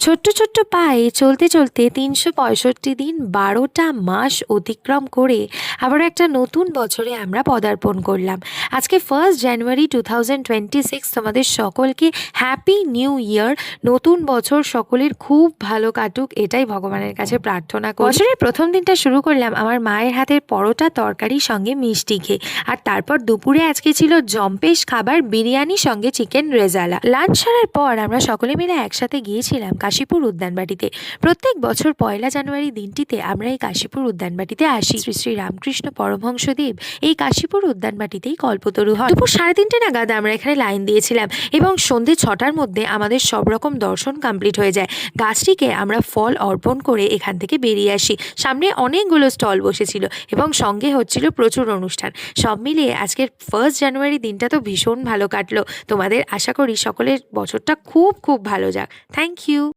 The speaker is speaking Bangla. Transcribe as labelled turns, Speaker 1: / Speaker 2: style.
Speaker 1: ছোট্ট ছোট্ট পায়ে চলতে চলতে ৩৬৫ দিন ১২টা মাস অতিক্রম করে আবার একটা নতুন বছরে আমরা পদার্পণ করলাম। আজকে 1 জানুয়ারি 2026। তোমাদের সকলকে হ্যাপি নিউ ইয়ার। নতুন বছর সকলের খুব ভালো কাটুক, এটাই ভগবানের কাছে প্রার্থনা করি। বছরের প্রথম দিনটা শুরু করলাম আমার মায়ের হাতের পরোটা তরকারির সঙ্গে মিষ্টি খেয়ে, আর তারপর দুপুরে আজকে ছিল জম্পেশ খাবার, বিরিয়ানি সঙ্গে চিকেন রেজালা। লাঞ্চ সারার পর আমরা সকলে মিলে একসাথে গিয়েছিলাম কাশীপুর উদ্যানবাটিতে। প্রত্যেক বছর 1 জানুয়ারি দিনটিতে আমরা এই কাশীপুর উদ্যানবাটিতে আসি। শ্রী শ্রী রামকৃষ্ণ পরমহংসদেব এই কাশীপুর উদ্যানবাটিতেই কল্পতরু হন। দুপুর 3:30 নাগাদ আমরা এখানে লাইন দিয়েছিলাম এবং সন্ধে 6টার মধ্যে আমাদের সব রকম দর্শন কমপ্লিট হয়ে যায়। গাছটিকে আমরা ফল অর্পণ করে এখান থেকে বেরিয়ে আসি। সামনে অনেকগুলো স্টল বসেছিল এবং সঙ্গে হচ্ছিল প্রচুর অনুষ্ঠান। সব মিলিয়ে আজকের 1 জানুয়ারি দিনটা তো ভীষণ ভালো কাটলো। তোমাদের আশা করি সকলের বছরটা খুব খুব ভালো যাক। Thank you.